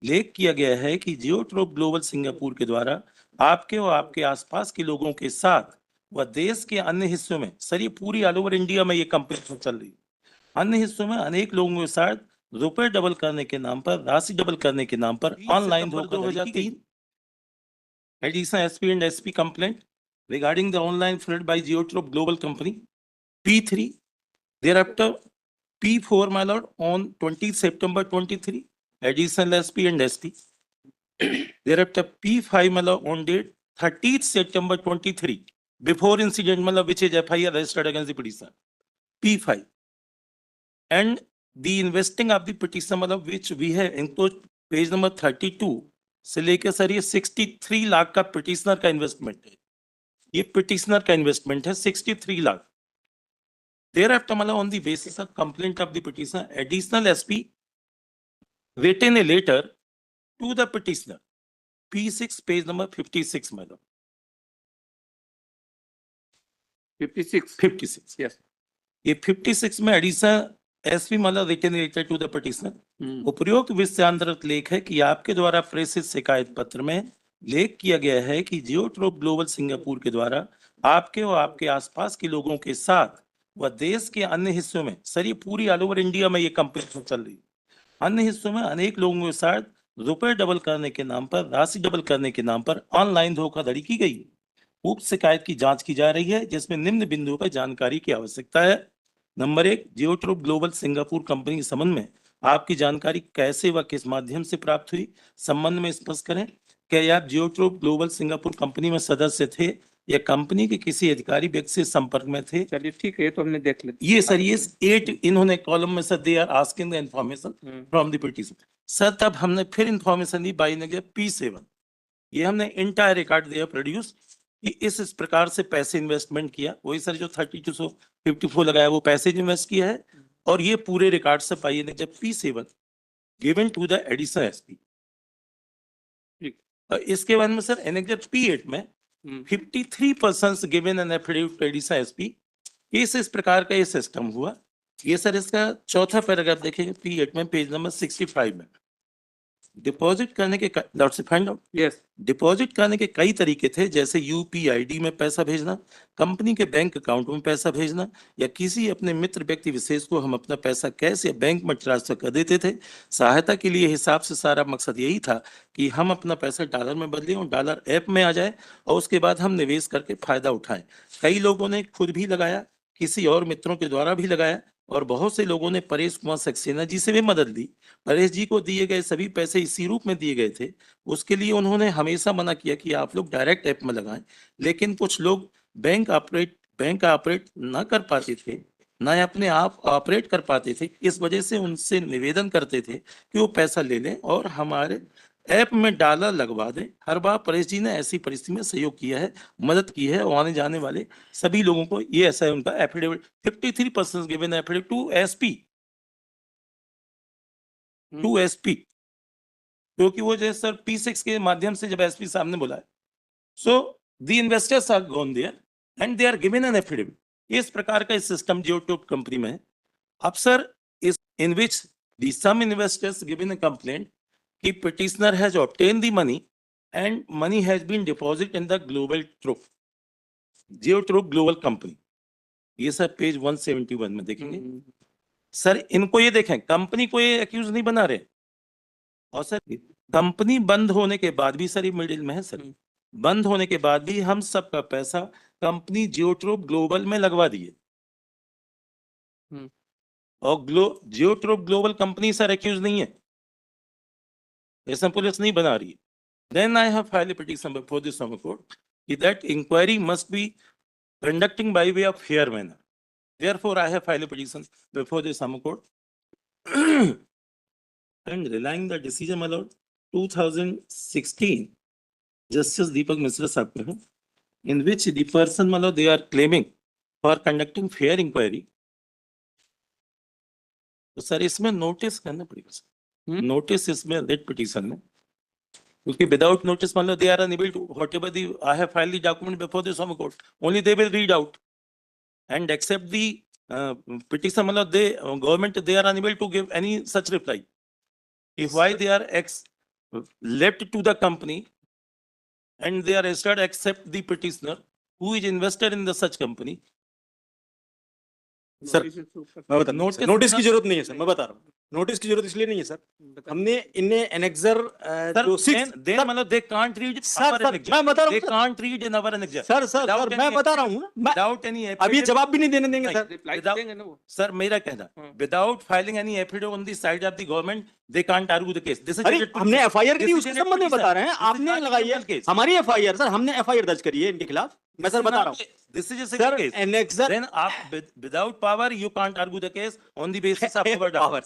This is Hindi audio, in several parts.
लेख किया गया है कि जियोट्रोप ग्लोबल सिंगापुर के द्वारा आपके और आपके आसपास के लोगों के साथ व देश के अन्य हिस्सों में, सर ये पूरी ऑल ओवर इंडिया में ये कंपनी चल रही है, अन्य हिस्सों में अनेक लोगों के साथ रुपए डबल करने के नाम पर, राशि डबल करने के नाम पर ऑनलाइन धोखाधड़ी की गई। Additional SP and SP complaint regarding the online fraud by Geotrop Global Company. P3, thereafter P4, my lord, on 20th September 23, additional SP and SP. Thereafter P5, my lord, on date 30th September 23, before incident, my lord, which is FIR registered against the petitioner. P5. And the investing of the petition, my lord, which we have enclosed page number 32 से लेकर सर ये 63 लाख का पिटिशनर का इन्वेस्टमेंट है, ये पिटिशनर का इन्वेस्टमेंट है 63 lakh. Thereafter, on the basis of complaint of the petitioner, additional SP written a letter to the petitioner, P6, page number 56, madam. 56, yes. ये 56 में additional SP written letter to the petitioner. उपरोक्त विषयांतर्गत लेख है कि आपके द्वारा प्रेषित शिकायत पत्र में लेख किया गया है कि जियोट्रोप ग्लोबल सिंगापुर के द्वारा आपके और आपके आसपास के लोगों के साथ व देश के अन्य हिस्सों में, सर ये पूरी ऑल ओवर इंडिया में ये कंपनी चल रही है, अन्य हिस्सों में अनेक लोगों के साथ रुपए डबल करने के नाम पर, राशि डबल करने के नाम पर ऑनलाइन धोखाधड़ी की गई। उक्त शिकायत की जांच की जा रही है, जिसमें निम्न बिंदुओं पर जानकारी की आवश्यकता है। नंबर 1, जियोट्रोप ग्लोबल सिंगापुर कंपनी के संबंध में आपकी जानकारी कैसे व किस माध्यम से प्राप्त हुई, संबंध में स्पष्ट करें। क्या आप जियोट्रोप ग्लोबल सिंगापुर कंपनी में सदस्य थे या कंपनी के किसी अधिकारी व्यक्ति से संपर्क में थे? चलिए ठीक है, तो हमने देख लिया। ये सर ये 8 इन्होंने कॉलम में sir they are asking the information from the petition. Sir तब हमने फिर इंफॉर्मेशन दी बाई ने P7, ये हमने इंटायर रिकॉर्ड दिया प्रोड्यूस कि इस प्रकार से पैसे इन्वेस्टमेंट किया। वही सर जो 3254 लगाया वो पैसे इन्वेस्ट किया है, और ये पूरे रिकॉर्ड से पाइए ने जब P7 given to the additional SP. इसके बाद में सर एनेक्जर P8 में 53% given an affidavit to additional SP. इस प्रकार का ये सिस्टम हुआ। ये सर इसका चौथा पैराग्राफ देखेंगे P8 में, पेज नंबर 65 में। डिपॉजिट करने के डिपॉजिट करने के कई तरीके थे, जैसे UPID में पैसा भेजना, कंपनी के बैंक अकाउंट में पैसा भेजना, या किसी अपने मित्र व्यक्ति विशेष को हम अपना पैसा कैश या बैंक में ट्रांसफर कर देते थे। सहायता के लिए हिसाब से सारा मकसद यही था कि हम अपना पैसा डॉलर में बदलें और डॉलर ऐप में आ जाए, और उसके बाद हम निवेश करके फायदा उठाएं। कई लोगों ने खुद भी लगाया, किसी और मित्रों के द्वारा भी लगाया, और बहुत से लोगों ने परेश कुमार सक्सेना जी से भी मदद ली। परेश जी को दिए गए सभी पैसे इसी रूप में दिए गए थे। उसके लिए उन्होंने हमेशा मना किया कि आप लोग डायरेक्ट ऐप में लगाएं, लेकिन कुछ लोग बैंक ऑपरेट ना कर पाते थे, ना अपने आप ऑपरेट कर पाते थे। इस वजह से उनसे निवेदन करते थे कि वो पैसा ले लें और हमारे ऐप में डॉलर लगवा दें। हर बार परेश जी ने ऐसी परिस्थिति में सहयोग किया है, मदद की है, और आने जाने वाले सभी लोगों को ये ऐसा है उनका affidavit 53% given affidavit to SP, क्योंकि वो जैसे सर P6 के माध्यम से जब एसपी साहब ने बुलाया, so the investors are gone there and they are given an affidavit. इस प्रकार का सिस्टम जियोट्रोप कंपनी में है। अब सर इस in which the some investors given a complaint कि petitioner has obtained the money and money has been deposited in the Geotrop Global Company। ये सर पेज 171 में देखेंगे। सर इनको ये देखें, कंपनी को ये एक्यूज नहीं बना रहे, और सर कंपनी बंद होने के बाद भी, सर ये मिडिल में है सर, बंद होने के बाद भी हम सबका पैसा कंपनी जियोट्रोप ग्लोबल में लगवा दिए, और जियोट्रोप ग्लोबल कंपनी सर एक्यूज नहीं है, ऐसा पुलिस नहीं बना रही है। Then I have filed a petition before the Supreme Court that inquiry must be conducting by way of fair manner. Therefore, I have filed a petition before the Supreme Court and relying the decision allowed 2016 Justice Deepak Misra Sahab, in which the person they are claiming for conducting fair inquiry. तो सर इसमें नोटिस करना पड़ेगा सर, नोटिस इसमें रेट पिटीशन में, क्योंकि without notice they are unable to, whatever I have filed the document before the Supreme Court, only they will read out and accept the petition, they government they are unable to give any such reply. If why they are left to the company and they are registered except the petitioner who is invested in the such company. Sir मैं बता Notice- नोटिस की जरूरत नहीं है सर, मैं बता रहा हूँ नोटिस की जरूरत इसलिए नहीं है सर, हमने इन्हें एनेक्सर जो Then मतलब they can't read sir our sir annexure. मैं बता रहा They हूँ can't read in our annexure. Sir sir Without sir मैं any बता रहा हूँ ना, मैं Without any अभी affidavit- जवाब भी नहीं देने देंगे नहीं, सर। रिप्लाई without- देंगे ना वो। Sir, मेरा कहना, without filing any affidavit on the side of the government, they can't argue the case. This is अरे related to- हमने एफआईआर This करी is उसके related संबंध में to- बता रहे हैं, This is आपने not a लगाई है criminal case. हमारी एफआईआर सर, हमने एफआईआर दर्ज करी है इनके खिलाफ, मैं सर बता रहा हूँ This is a civil sir case. Annexure Then आप without power you can't argue the case on the basis of power. Power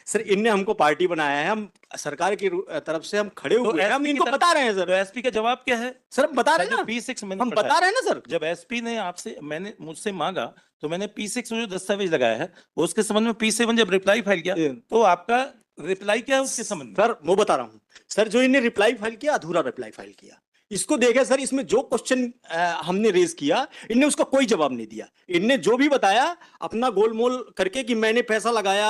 sir इनने हमको पार्टी बनाया है, हम सरकार की तरफ से हम खड़े तो हुए हैं, हम SP की इनको तरफ- बता रहे हैं तो सर, एसपी का जवाब क्या है? सर हम बता रहे हैं जो ना, P6 मैंने हम पढ़ा बता है। रहे हैं ना सर। जब एसपी ने आपसे मैंने मुझसे मांगा तो मैंने P6 में जो दस्तावेज लगाया है उसके संबंध में P7 जब रिप्लाई फाइल किया तो आपका रिप्लाई क्या है उसके संबंध में? सर वो बता रहा हूँ सर, जो इन्हें रिप्लाई फाइल किया अधूरा रिप्लाई फाइल किया, इसको देखे सर, इसमें जो क्वेश्चन हमने रेज किया इनने उसका कोई जवाब नहीं दिया, इनने जो भी बताया अपना गोलमोल करके कि मैंने पैसा लगाया,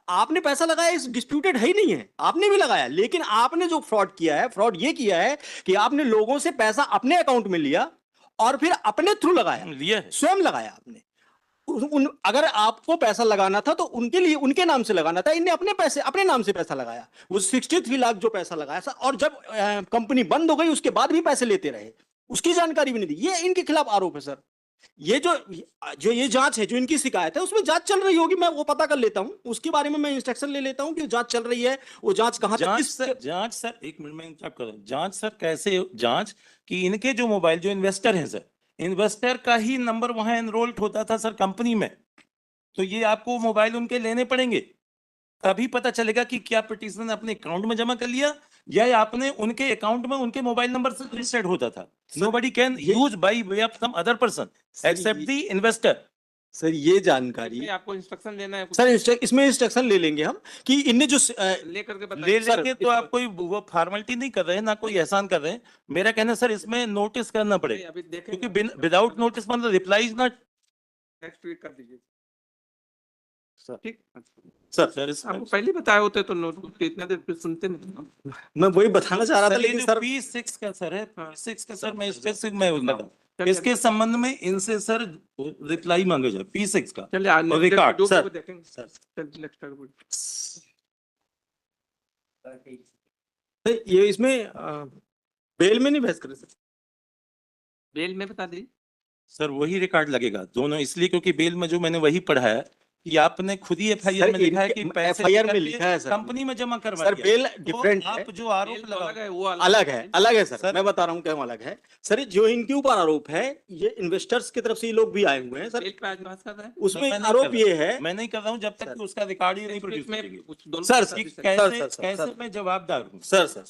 आपने पैसा लगाया इस डिस्प्यूटेड है ही नहीं है, आपने भी लगाया, लेकिन आपने जो फ्रॉड किया है, फ्रॉड ये किया है कि आपने लोगों से पैसा अपने अकाउंट में लिया और फिर अपने थ्रू लगाया, लिया है। स्वयं लगाया आपने। अगर आपको पैसा लगाना था तो उनके लिए उनके नाम से लगाना था, इनने अपने पैसे अपने नाम से पैसा लगाया, वो 63 लाख जो पैसा लगाया सर, और जब कंपनी बंद हो गई उसके बाद भी पैसे लेते रहे, उसकी जानकारी भी नहीं दी, ये इनके खिलाफ आरोप है सर। ये जो ये जांच है, जो इनकी शिकायत है, उसमें जांच चल रही होगी, मैं वो पता कर लेता हूं, उसके बारे में मैं इंस्ट्रक्शन ले लेता हूं कि जांच चल रही है, वो जांच कहां तक जांच सर एक मिनट में इंटरप्ट कर रहा हूं। जांच सर कैसे जांच कि इनके जो मोबाइल जो इन्वेस्टर हैं सर, इन्वेस्टर का ही नंबर वहां एनरोल्ड होता था सर कंपनी में, तो ये आपको मोबाइल उनके लेने पड़ेंगे, तभी पता चलेगा कि क्या पिटीशन ने अपने अकाउंट में जमा कर लिया या आपने उनके अकाउंट में उनके मोबाइल नंबर से रजिस्टर्ड होता था। Nobody can use by way of some other person except the investor. Sir ये जानकारी इसमें आपको इंस्ट्रक्शन देना है कुछ सर, इसमें इंस्ट्रक्शन ले लेंगे हम कि इनने जो लेकर के ले बताइए। लेके तो आप कोई वो फॉर्मेलिटी नहीं कर रहे हैं, ना कोई एहसान कर रहे हैं। मेरा कहना सर इसमें नोटिस करना पड़ेगा, अभी देखें क्योंकि विदाउट नोटिस मतलब reply is not. Next week कर दीजिए सर ठीक। सर इसमें आपको पहले बताए होते तो नोट इतना देर फिर सुनते नहीं। मैं वही बताना चाह रहा था, सर ये लेकिन जो सर P6 का सर है, P6 का सर मैं स्पेसिफिक मैं बताऊं चलिए, इसके संबंध में इनसे सर रिप्लाई मांगे जाए P6 का। चलिए और रिकॉर्ड, जो सर, देखेंगे सर। चलिए नेक्स्ट आगे ये इसमें बेल में नहीं बहस करे सर, बेल में बता दीजिए। सर वही रिकॉर्ड लगेगा दोनों, इसलिए क्योंकि बेल में जो मैंने वही पढ़ा है कि आपने खुद ही एफआईआर में लिखा है कि पैसे FIR में लेकर लिखा है सर, कंपनी में जमा करवा सर दिया। बेल तो डिफरेंट है, आप जो आरोप बेल तो लगा अलग है, वो अलग है सर, सर। मैं बता रहा हूँ क्यों अलग है सर। जो इनके ऊपर आरोप है, ये इन्वेस्टर्स की तरफ से ये लोग भी आए हुए हैं सर, बेल पे आज बात कर रहे हैं। उसमें मैं नहीं आरोप कर ये है मैं नहीं कर रहा हूँ जब तक कि उसका रिकॉर्ड ही नहीं प्रोड्यूस इसमें करेंगे कुछ दोनों सर, के साथ कि भी कैसे सर, कैसे मैं जवाबदार हूँ। सर